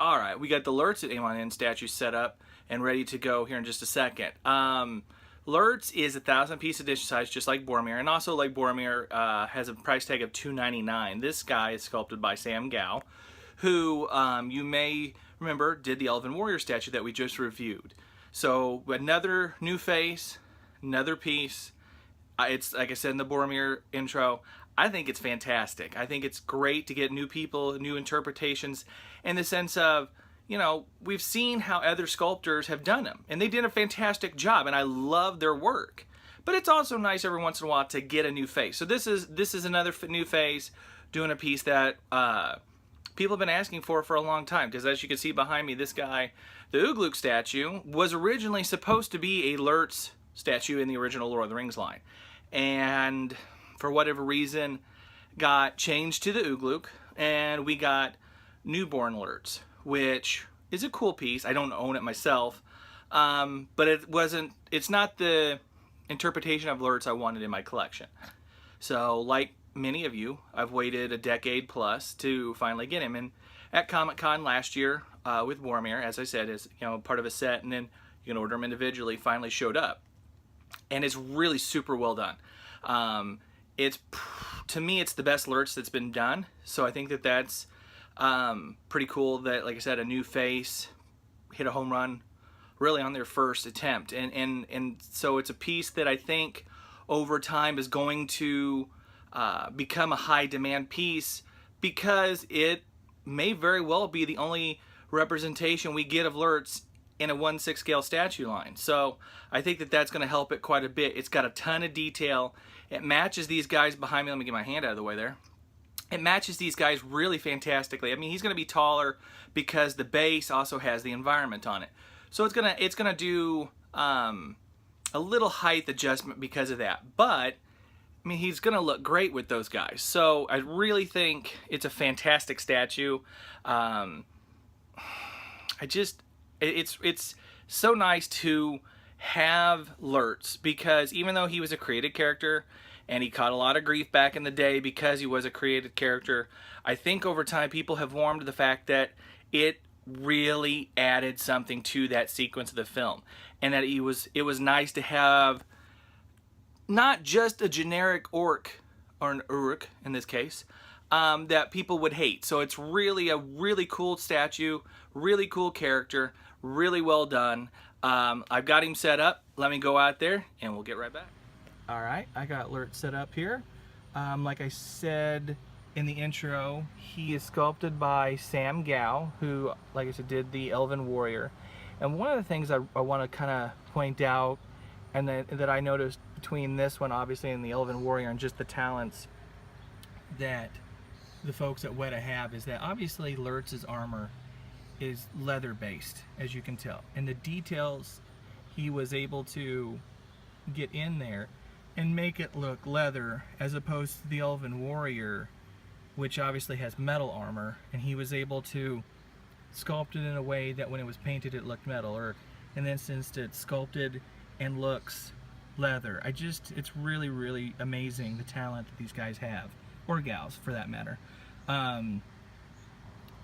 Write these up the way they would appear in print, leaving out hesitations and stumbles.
All right, we got the Lurtz at Amon Hen statue set up and ready to go here in just a second. Lurtz is 1,000-piece edition size, just like Boromir, and also like Boromir, has a price tag of $299. This guy is sculpted by Sam Gao, who you may remember did the Elven Warrior statue that we just reviewed. So another new face, another piece. It's like I said in the Boromir intro, I think it's fantastic. I think it's great to get new people, new interpretations, in the sense of, you know, we've seen how other sculptors have done them, and they did a fantastic job, and I love their work. But it's also nice every once in a while to get a new face. So this is another new face doing a piece that people have been asking for a long time. Because as you can see behind me, this guy, the Uruk statue, was originally supposed to be a Lurtz statue in the original Lord of the Rings line, and for whatever reason got changed to the Uruk, and we got newborn Lurtz, which is a cool piece. I don't own it myself, but it's not the interpretation of Lurtz I wanted in my collection. So like many of you, I've waited a decade plus to finally get him, and at Comic-Con last year with Boromir, as I said, is, you know, part of a set, and then you can order them individually, finally showed up, and it's really super well done. To me, it's the best Lurtz that's been done, so I think that that's pretty cool that, like I said, a new face hit a home run really on their first attempt, and so it's a piece that I think over time is going to become a high demand piece, because it may very well be the only representation we get of Lurtz in a 1/6 scale statue line. So I think that that's going to help it quite a bit. It's got a ton of detail. It matches these guys behind me. Let me get my hand out of the way there. It matches these guys really fantastically. I mean, he's going to be taller because the base also has the environment on it. So it's gonna do a little height adjustment because of that. But I mean, he's going to look great with those guys. So I really think it's a fantastic statue. It's so nice to have Lurtz, because even though he was a created character and he caught a lot of grief back in the day because he was a created character, I think over time people have warmed to the fact that it really added something to that sequence of the film, and that it was nice to have not just a generic orc, or an Uruk in this case, that people would hate. So it's really a really cool statue, really cool character, really well done. I've got him set up. Let me go out there and we'll get right back. All right, I got Lurtz set up here. Like I said in the intro, he is sculpted by Sam Gao, who, like I said, did the Elven Warrior. And one of the things I want to kind of point out, and that I noticed between this one, obviously, and the Elven Warrior, and just the talents that the folks at Weta have, is that obviously Lurtz's armor is leather based, as you can tell, and the details he was able to get in there and make it look leather, as opposed to the Elven Warrior, which obviously has metal armor, and he was able to sculpt it in a way that when it was painted it looked metal, or in this instance it's sculpted and looks leather. It's really, really amazing the talent that these guys have, or gals for that matter.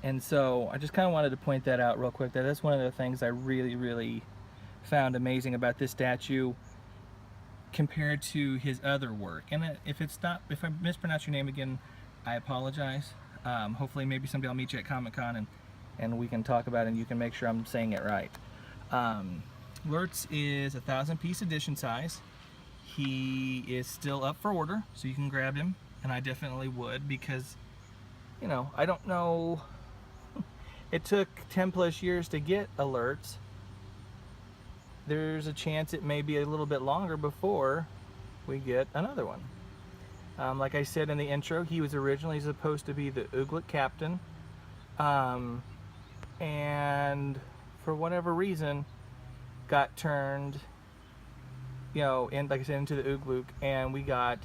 And so I just kind of wanted to point that out real quick. That's one of the things I really, really found amazing about this statue compared to his other work. And if I mispronounce your name again, I apologize. Hopefully maybe someday I'll meet you at Comic-Con and we can talk about it and you can make sure I'm saying it right. Lurtz is 1,000-piece edition size. He is still up for order, so you can grab him, and I definitely would, because, you know, I don't know, it took 10 plus years to get a Lurtz. There's a chance it may be a little bit longer before we get another one. Like I said in the intro, he was originally supposed to be the Uruk captain, and for whatever reason got turned, you know, like I said, into the Uruk, and we got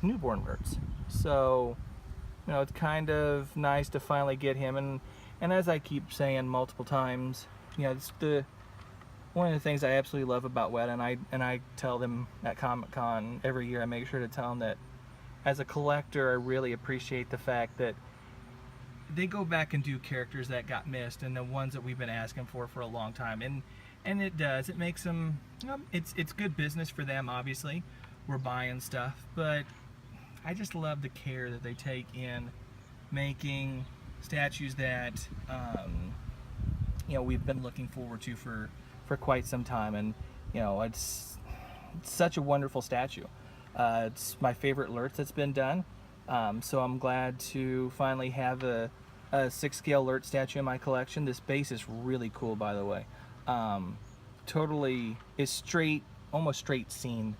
newborn Lurtz. So, you know, it's kind of nice to finally get him, and as I keep saying multiple times, you know, it's one of the things I absolutely love about Weta, and I tell them at Comic-Con every year. I make sure to tell them that as a collector, I really appreciate the fact that they go back and do characters that got missed and the ones that we've been asking for a long time, and it does. It makes them, it's good business for them. Obviously, we're buying stuff, but I just love the care that they take in making statues that we've been looking forward to for quite some time, and it's such a wonderful statue. It's my favorite Lurtz that's been done, so I'm glad to finally have a 6-scale Lurtz statue in my collection. This base is really cool, by the way. Totally is straight, almost straight scene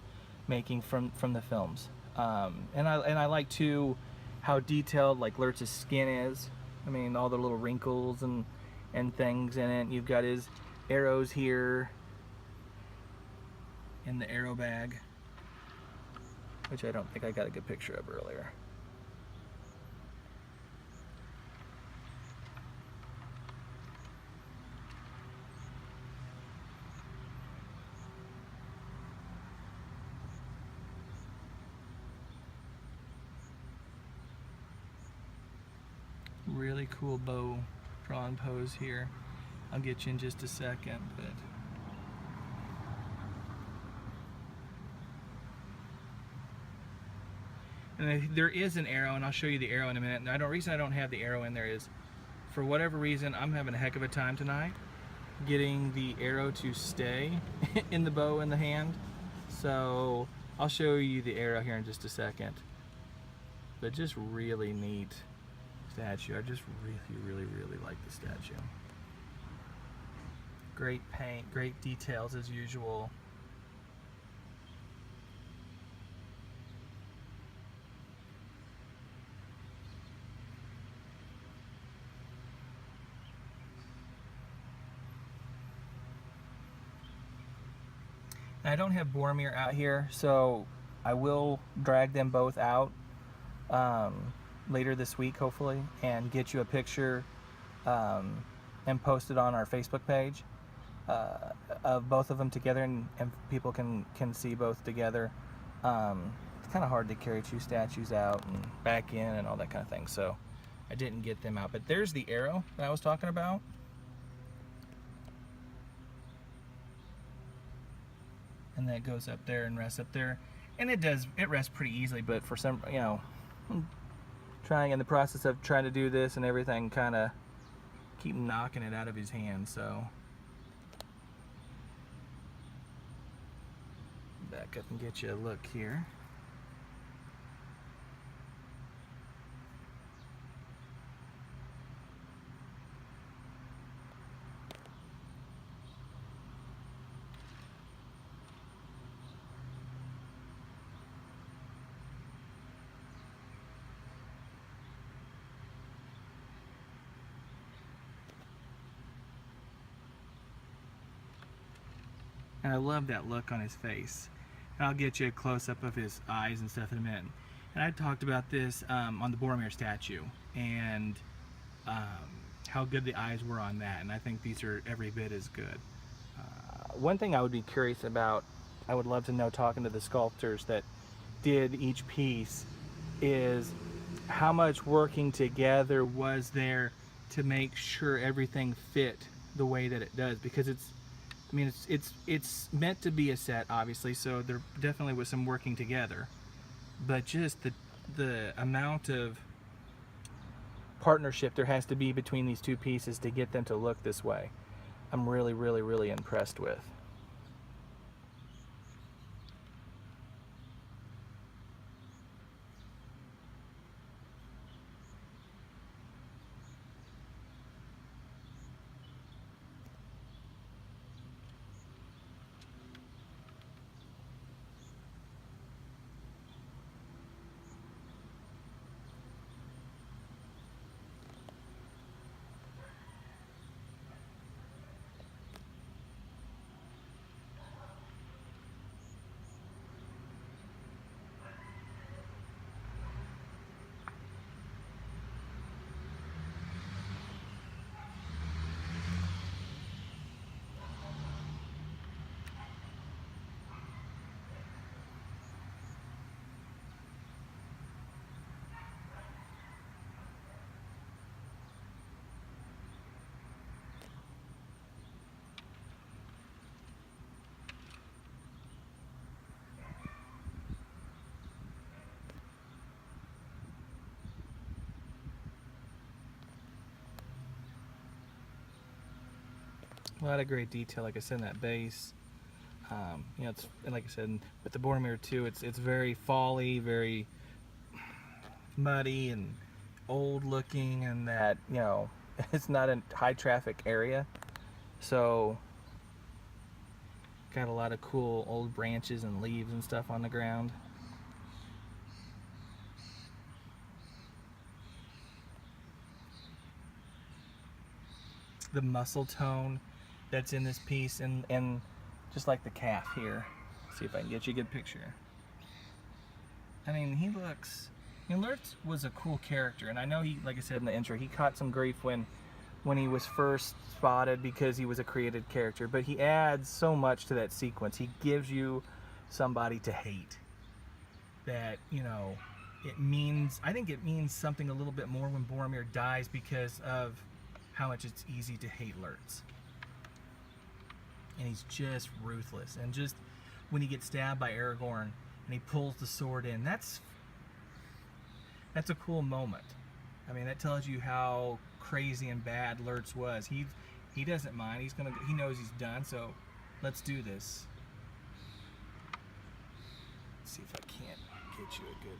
making from the films, and I like too how detailed like Lurtz's skin is. I mean, all the little wrinkles and things in it. You've got his arrows here in the arrow bag, which I don't think I got a good picture of earlier. Really cool bow drawn pose here. I'll get you in just a second, but and there is an arrow, and I'll show you the arrow in a minute. And the reason I don't have the arrow in there is, for whatever reason, I'm having a heck of a time tonight getting the arrow to stay in the bow in the hand. So I'll show you the arrow here in just a second. But just really neat statue. I just really like the statue. Great paint, great details as usual. I don't have Boromir out here, so I will drag them both out later this week, hopefully, and get you a picture and post it on our Facebook page of both of them together, and people can see both together. It's kind of hard to carry two statues out and back in and all that kind of thing, so I didn't get them out. But there's the arrow that I was talking about. And that goes up there and rests up there, and it rests pretty easily, but for some, trying in the process of trying to do this and everything, kind of keep knocking it out of his hand. So back up and get you a look here. And I love that look on his face. And I'll get you a close-up of his eyes and stuff in a minute. And I talked about this on the Boromir statue, and how good the eyes were on that. And I think these are every bit as good. One thing I would be curious about, I would love to know, talking to the sculptors that did each piece, is how much working together was there to make sure everything fit the way that it does. Because it's meant to be a set, obviously, so there definitely was some working together, but just the amount of partnership there has to be between these two pieces to get them to look this way, I'm really impressed with. A lot of great detail, like I said, in that base. You know, it's, and like I said, with the Boromir too, it's very fall-y, very muddy and old looking, and that, you know, it's not a high traffic area, so got a lot of cool old branches and leaves and stuff on the ground. The muscle tone that's in this piece, and just like the calf here. Let's see if I can get you a good picture. I mean, he looks, you know, Lurtz was a cool character, and I know he, like I said in the intro, he caught some grief when he was first spotted because he was a created character, but he adds so much to that sequence. He gives you somebody to hate. That, you know, it means, I think it means something a little bit more when Boromir dies because of how much it's easy to hate Lurtz. And he's just ruthless. And just when he gets stabbed by Aragorn and he pulls the sword in, that's a cool moment. I mean, that tells you how crazy and bad Lurtz was. He doesn't mind. He knows he's done, so let's do this. Let's see if I can't get you a good.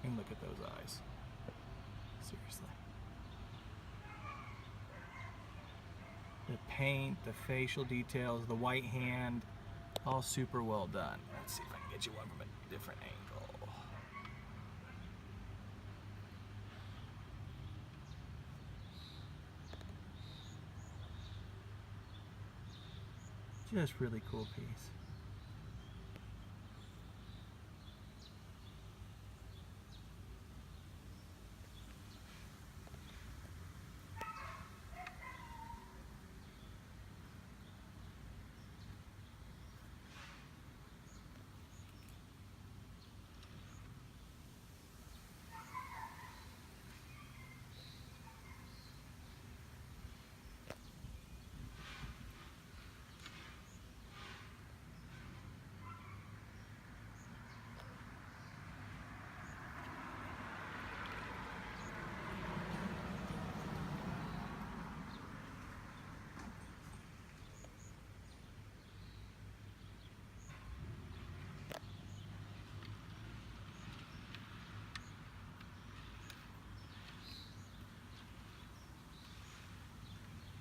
And look at those eyes. Seriously. The paint, the facial details, the white hand, all super well done. Let's see if I can get you one from a different angle. Just really cool piece.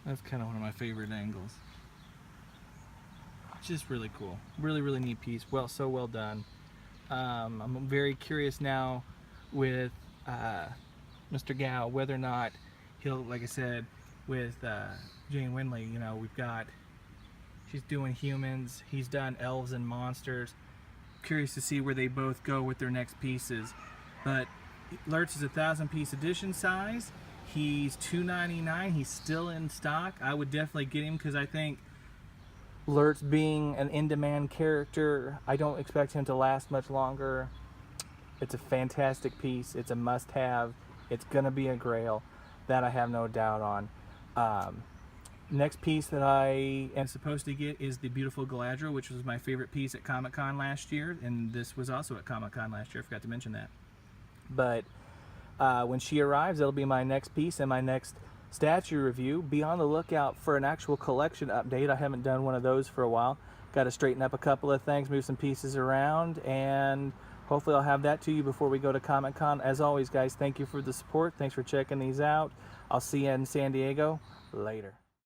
That's kind of one of my favorite angles. Just really cool. Really, really neat piece. So well done. I'm very curious now with Mr. Gow whether or not he'll, like I said, with Jane Winley, you know, she's doing humans, he's done elves and monsters. Curious to see where they both go with their next pieces. But Lurtz is a 1,000-piece edition size. He's $2.99. He's still in stock. I would definitely get him because I think Lurtz being an in-demand character, I don't expect him to last much longer. It's a fantastic piece. It's a must-have. It's going to be a grail. That I have no doubt on. Next piece that I am supposed to get is the beautiful Galadriel, which was my favorite piece at Comic-Con last year, and this was also at Comic-Con last year. I forgot to mention that. But when she arrives, it'll be my next piece and my next statue review. Be on the lookout for an actual collection update. I haven't done one of those for a while. Got to straighten up a couple of things, move some pieces around, and hopefully I'll have that to you before we go to Comic-Con. As always, guys, thank you for the support. Thanks for checking these out. I'll see you in San Diego later.